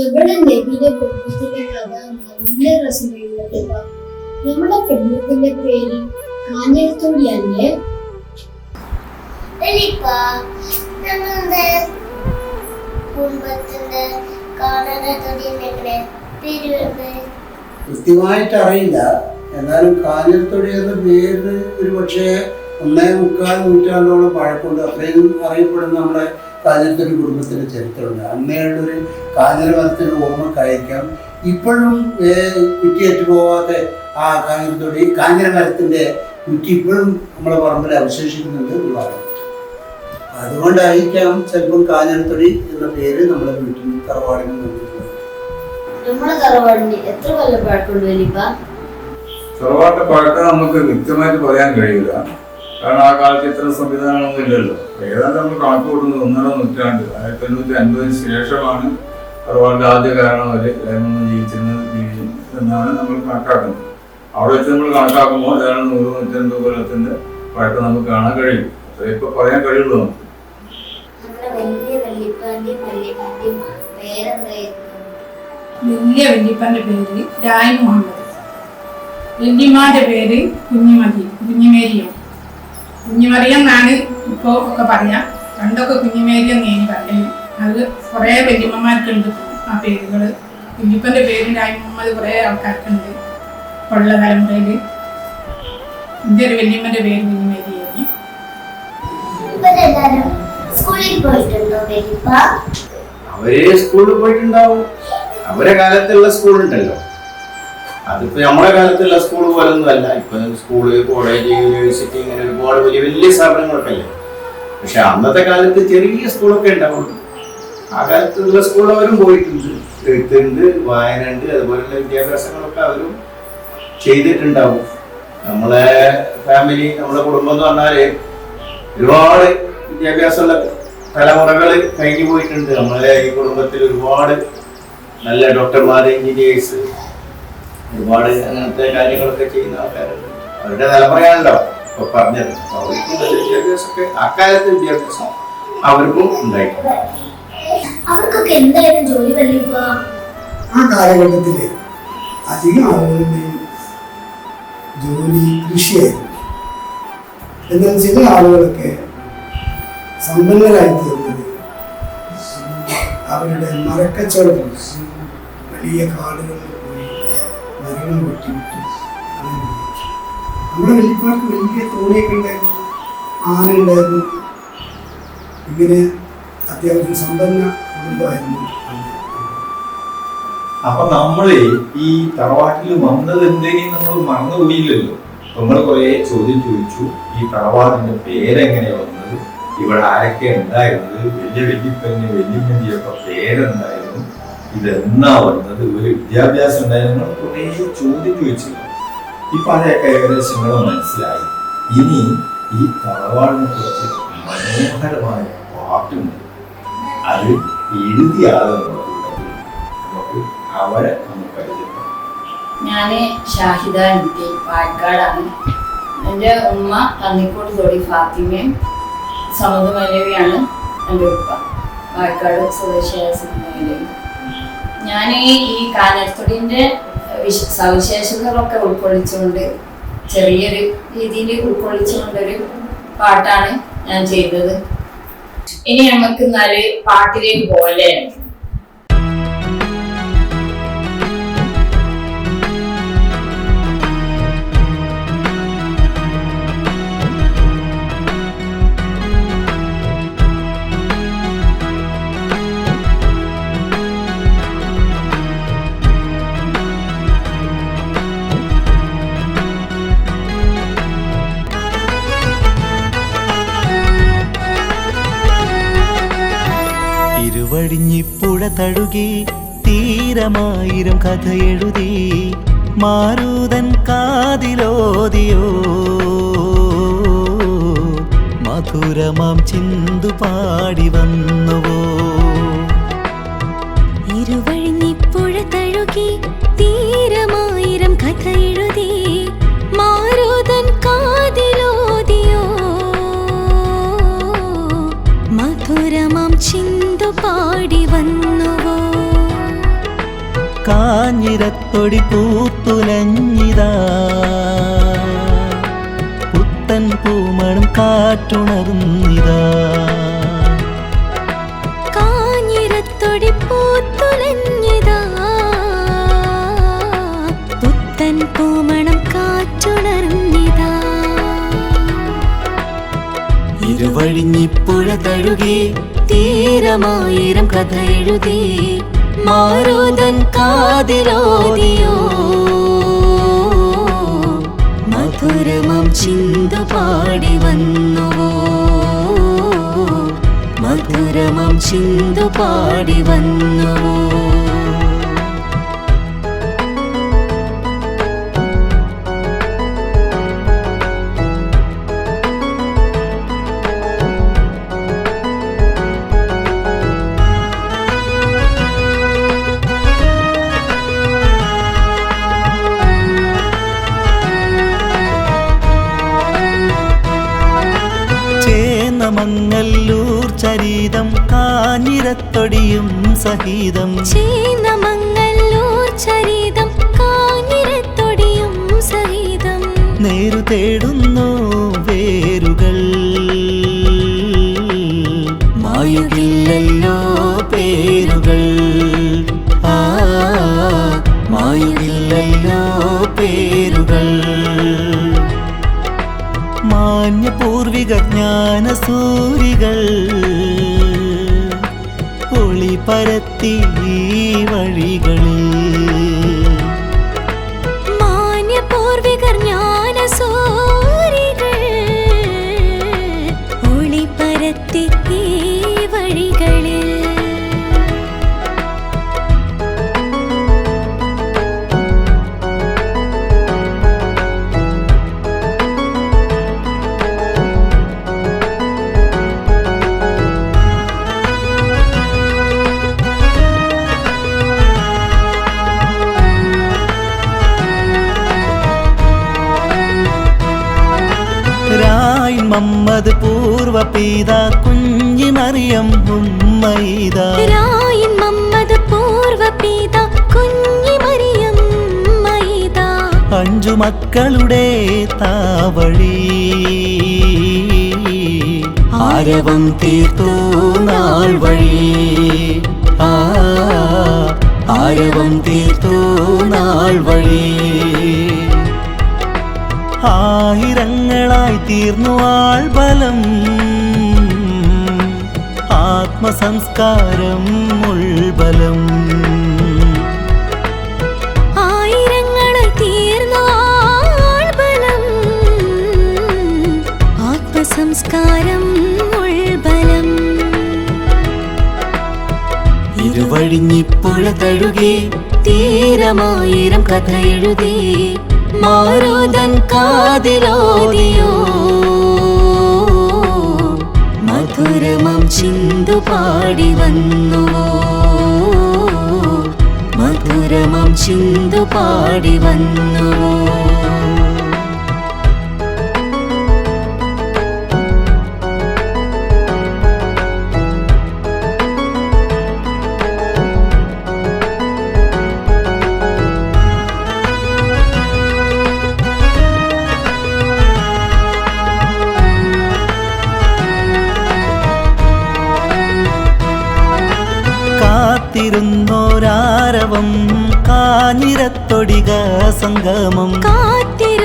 ഇവിടെ നബിയുടെ കുടുംബത്തിന്റെ കഥ നല്ല രസമുള്ള. നമ്മുടെ കുടുംബത്തിന്റെ പേര് കാഞ്ഞിരത്തോടിയല്ലേ? കൃത്യമായിട്ട് അറിയില്ല. എന്നാലും കാഞ്ഞിരത്തൊടി എന്ന പേരിന് ഒരു പക്ഷേ 1.25 നൂറ്റാണ്ടോളം പഴക്കൊണ്ട് അത്രയും അറിയപ്പെടുന്ന നമ്മുടെ കാഞ്ഞിരത്തൊടി കുടുംബത്തിന്റെ ചരിത്രമുണ്ട്. അന്നേയുള്ളൊരു കാഞ്ഞിര മരത്തിന് ഓർമ്മ കഴിക്കാം. ഇപ്പോഴും കുറ്റിയേറ്റ് പോവാത്ത ആ കാഞ്ഞിര മരത്തിന്റെ കുറ്റി ഇപ്പോഴും നമ്മളെ പറമ്പിൽ അവശേഷിക്കുന്നുണ്ട് ഒരുപാട്. അതുകൊണ്ടായിരിക്കാം ചിലപ്പം കാഞ്ഞിരത്തൊടി എന്ന പേര് നമ്മുടെ വീട്ടിൽ തറവാടിന് നൽകിയിട്ടുള്ളത്. നമ്മുടെ തറവാടിന് എത്ര കൊല്ലം പഴക്കമുണ്ട് വലിപ്പ? തറവാടിന്റെ പഴക്കം നമുക്ക് കൃത്യമായിട്ട് പറയാൻ കഴിയില്ല. കാരണം ആ കാലത്ത് ഇത്ര സംവിധാനങ്ങളൊന്നും ഇല്ലല്ലോ. ഏതാണ്ട് നമ്മൾ കണക്ക് കൂട്ടുന്നത് 1.5 നൂറ്റാണ്ട് 1850 ശേഷമാണ് തറവാടിന്റെ ആദ്യ കാരണം വരെ ഗ്രാമങ്ങൾ ജീവിച്ചിരുന്നത് എന്നാണ് നമ്മൾ കണക്കാക്കുന്നത്. അവിടെ വെച്ച് നമ്മൾ കണക്കാക്കുമ്പോൾ ഏതാണ്ട് 100-150 കൊല്ലത്തിന്റെ പഴക്കം നമുക്ക് കാണാൻ കഴിയും. അത് ഇപ്പൊ പറയാൻ കഴിയുള്ളൂ നമുക്ക്. വലിയ വല്യപ്പന്റെ പേര് രായ് മുഹമ്മദ്, വല്യമാന്റെ പേര് കുഞ്ഞിമേരിയോ. കുഞ്ഞിമറിയം എന്നാണ് ഇപ്പോൾ ഒക്കെ പറയാം. പണ്ടൊക്കെ കുഞ്ഞിമേരിയം നേനി പറയുന്നത്. അത് കുറേ വല്യമ്മമാർക്കുണ്ട് ആ പേരുകൾ. വല്യപ്പന്റെ പേര് രായ് മുഹമ്മദ് കുറേ ആൾക്കാർക്കുണ്ട് ഉള്ള തലമുറയിൽ. എൻ്റെ ഒരു വല്യമ്മന്റെ പേര് കുഞ്ഞിമേരിയായി. അവര് സ്കൂളിൽ പോയിട്ടുണ്ടാവും. അവരെ കാലത്തുള്ള സ്കൂളുണ്ടല്ലോ, അതിപ്പോ നമ്മളെ കാലത്തുള്ള സ്കൂൾ പോലൊന്നും അല്ല. ഇപ്പൊ സ്കൂള്, കോളേജ്, യൂണിവേഴ്സിറ്റി ഇങ്ങനെ ഒരുപാട് വലിയ വലിയ സ്ഥാപനങ്ങളൊക്കെ അല്ലേ. പക്ഷെ അന്നത്തെ കാലത്ത് ചെറിയ സ്കൂളൊക്കെ ഉണ്ടാവുള്ളൂ. ആ കാലത്തുള്ള സ്കൂൾ അവരും പോയിട്ടുണ്ട്. എഴുത്തുണ്ട്, വായന ഉണ്ട്, അതുപോലുള്ള വിദ്യാഭ്യാസങ്ങളൊക്കെ അവരും ചെയ്തിട്ടുണ്ടാവും. നമ്മളെ ഫാമിലി, നമ്മുടെ കുടുംബം എന്ന് പറഞ്ഞാല് ഒരുപാട് വിദ്യാഭ്യാസമുള്ള തലമുറകൾ കഴിഞ്ഞു പോയിട്ടുണ്ട്. നമ്മളെ ഈ കുടുംബത്തിൽ ഒരുപാട് നല്ല ഡോക്ടർമാര്, എഞ്ചിനീയേഴ്സ്, ഒരുപാട് അങ്ങനത്തെ കാര്യങ്ങളൊക്കെ ചെയ്യുന്ന ആൾക്കാരുണ്ട്. അവരുടെ തലമുറയാണല്ലോ ഇപ്പൊ പറഞ്ഞത്. അവർക്കും നല്ല വിദ്യാഭ്യാസമൊക്കെ അക്കാലത്ത് വിദ്യാഭ്യാസം അവർക്കും ഉണ്ടായിട്ടുണ്ട്. അവർക്കൊക്കെ എന്തായാലും ജോലി വല്ല ആ കാലഘട്ടത്തില് അധികം ആളുകളുടെയും ജോലി കൃഷിയായിരുന്നു. എന്നാൽ ചില ആളുകളൊക്കെ സമ്പന്നരായി തീർന്നത് അവരുടെ മരക്കച്ചവടം, വലിയ കാടുകളിൽ പോയി മരങ്ങൾ വെട്ടിവിട്ട് അങ്ങനെ. നമ്മുടെ വലിയപ്പാർക്ക് വലിയ തോണിയൊക്കെ ഉണ്ടായിരുന്നു, ആന ഉണ്ടായിരുന്നു. ഇങ്ങനെ അത്യാവശ്യം സമ്പന്ന കുടുംബമായിരുന്നു. അപ്പൊ നമ്മള് ഈ തറവാട്ടിൽ വന്നത് എന്തെങ്കിലും നമ്മൾ മറന്നുപോയില്ലല്ലോ. നമ്മൾ കുറെ ചോദ്യം ചോദിച്ചു. ഈ തറവാടിന്റെ പേരെങ്ങനെയാ വന്നത്, ഇവിടെ ആരൊക്കെ ഉണ്ടായിരുന്നത്, വലിയ വല്യപ്പന് വല്യമ്മന്റെയൊക്കെ പേരെന്തായിരുന്നു, ഇതെന്നാ വന്നത്, ഒരു വിദ്യാഭ്യാസം ഉണ്ടായിരുന്നു, കുറെ ചോദ്യം ചോദിച്ചില്ല. ഇപ്പൊ അതൊക്കെ ഏകദേശം മനസ്സിലായി. ഇനി ഈ തറവാടിനെ കുറിച്ച് മനോഹരമായ പാട്ടുണ്ട്. അത് എഴുതിയ ആളെന്നുള്ളത് നമുക്ക് അവരെ നമുക്ക് പരിചയപ്പെടാം. ഞാന് ഷാഹിദ എൻറ്റി പാലക്കാടാണ്. എൻ്റെ ഉമ്മ തന്നിക്കോട് തൊടി ഫാത്തിമയും സമദ് മൗലവിയാണ് എൻ്റെ ഉപ്പ. പാലക്കാട് സ്വദേശിയായ സമദ് മൗലവി. ഞാൻ ഈ കാഞ്ഞിരത്തൊടിൻ്റെ സവിശേഷതകളൊക്കെ ഉൾക്കൊള്ളിച്ചുകൊണ്ട്, ചെറിയൊരു രീതിയിൽ ഉൾക്കൊള്ളിച്ചുകൊണ്ടൊരു പാട്ടാണ് ഞാൻ ചെയ്തത്. ഇനി നമുക്ക് എന്നാല് പാട്ടിലേക്ക് പോലെ. ഇരുവഴിഞ്ഞിപ്പുഴ തഴുകി തീരമായിരം കഥ എഴുതി മാരുതൻ കാതിലോതിയോ മധുരമാം ചിന്തു പാടി വന്നുവോ. ഇരുവഴിഞ്ഞിപ്പുഴ തഴുകി തീരമായിരം കഥ എഴുതി മാരുതൻ കാതിലോതിയോ മധുരമാം ചിന്തു പാടി വന്നുവോ. കാഞ്ഞിരത്തൊടി പൂത്തുലഞ്ഞിതാ പുത്തൻ പൂമണം കാറ്റുണർന്നിതാ കാഞ്ഞിരത്തൊടി പൂത്തുലഞ്ഞിതാ പുത്തൻ പൂമണം കാറ്റുണർന്നിതാ ഇരുവഴിഞ്ഞിപ്പുഴ തഴുകി തീരമായിരം കഥ എഴുതി മാരുതൻ കാതിലോതിയോ മധുരമം ചിന്തു പാടി വന്നുവോ മധുരമം ചിന്തു പാടി വന്നുവോ മങ്ങല്ലൂർ ചരിതം കാഞ്ഞിരത്തൊടിയും സഹിതം മങ്ങല്ലൂർ ചരിതം കാഞ്ഞിരത്തൊടിയും സഹിതം നേരു തേടുന്നു വേരുകൾ മായുകില്ലല്ലോ പേരുകൾ മായുകില്ലല്ലോ പേരുകൾ മാന്യ പൂർവിക ജ്ഞാനസൂരികൾ ഒളി പരത്തി ഈ വഴികളിൽ മാന്യ പൂർവിക ജ്ഞാനസൂരികൾ ഒളി പരത്തി ഈ വഴികളിൽ മമ്മദ് പൂർവ പിതാ കുഞ്ഞി മറിയം ഉമ്മയിത രായിൻ മമ്മദ് പൂർവ പിതാ കുഞ്ഞി മറിയം ഉമ്മയിത അഞ്ചു മക്കളുടെ താവഴി ആരവം തീർത്തു നാൾ വഴി ആരവം തീർത്തു നാൾ വഴി ആയിരങ്ങളായി തീർന്നു ആൾബലം ആത്മസംസ്കാരം ഉൾബലം ആയിരങ്ങളായി തീർന്നു ആൾബലം ആത്മസംസ്കാരം ഉൾബലം ഇരുവഴിഞ്ഞിപ്പുഴ തഴുകി തീരമായിരം കഥ എഴുതി മാരുതൻ കാതിലോതിയോ മധുരമം ചിന്തു പാടി വന്നുവോ മധുരമം ചിന്തു പാടി വന്നുവോ കാത്തിരുന്നോരാരവം കാഞ്ഞിരത്തൊടിക സംഗമം കാത്തിരുന്നോരാരവം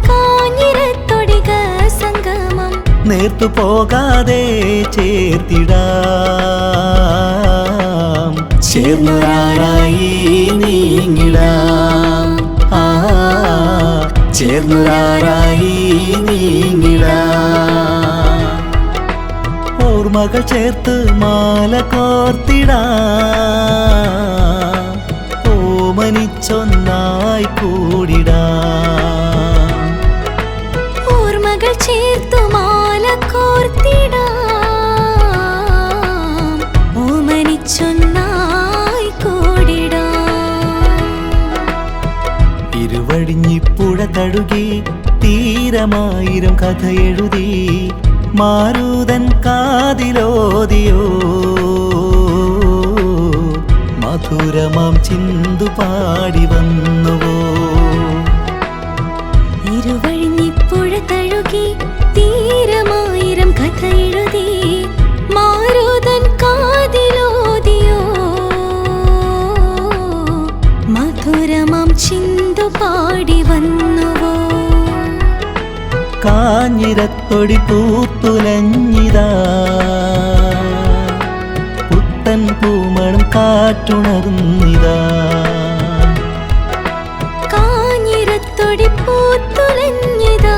കാഞ്ഞിരത്തൊടിക സംഗമം നേർത്തു പോകാതെ ചേർത്തിടാം ചേർന്നൊരാളായി നീങ്ങിടാം ചേർന്നൊരാളായി നീങ്ങിടാം ഓർമ്മകൾ ചേർത്ത് മാല കോർത്തിടാം ഓമനിച്ചൊന്നായി കൂടിടാം ഓർമ്മകൾ ചേർത്തു മാല കോർത്തിടാം ഓമനിച്ചൊന്നായി കൂടിടാം ഇരുവഴിഞ്ഞിപ്പുഴ തഴുകി തീരമായിരം കഥ എഴുതി മാരുതൻ കാതിലോതിയോ മധുരമാം ചിന്തു പാടി വന്നുവോ. ഇരുവഴിഞ്ഞിപ്പുഴ തഴുകി തീരമായിരം കഥ എഴുതി മാരുതൻ കാതിലോതിയോ മധുരമാം ചിന്തു പാടി വന്നുവോ. കാഞ്ഞിരത്തൊടി പൂത്തുലഞ്ഞിതാ പുത്തൻ പൂമണം കാറ്റുണർന്നിതാ. കാഞ്ഞിരത്തൊടി പൂത്തുലഞ്ഞിതാ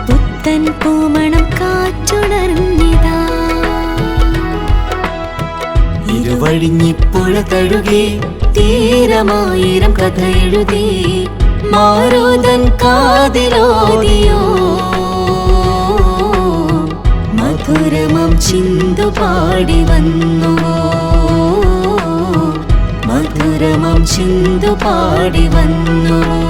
പുത്തൻ പൂമണം കാറ്റുണർന്നിതാ. ഇരുവഴിഞ്ഞിപ്പുഴ തഴുകി തീരമായിരം കഥ എഴുതി മാരുതൻ കാതിലോതിയോ മധുരമാം ചിന്തു പാടി വന്നുവോ. മധുരമാം ചിന്തു പാടി വന്നുവോ.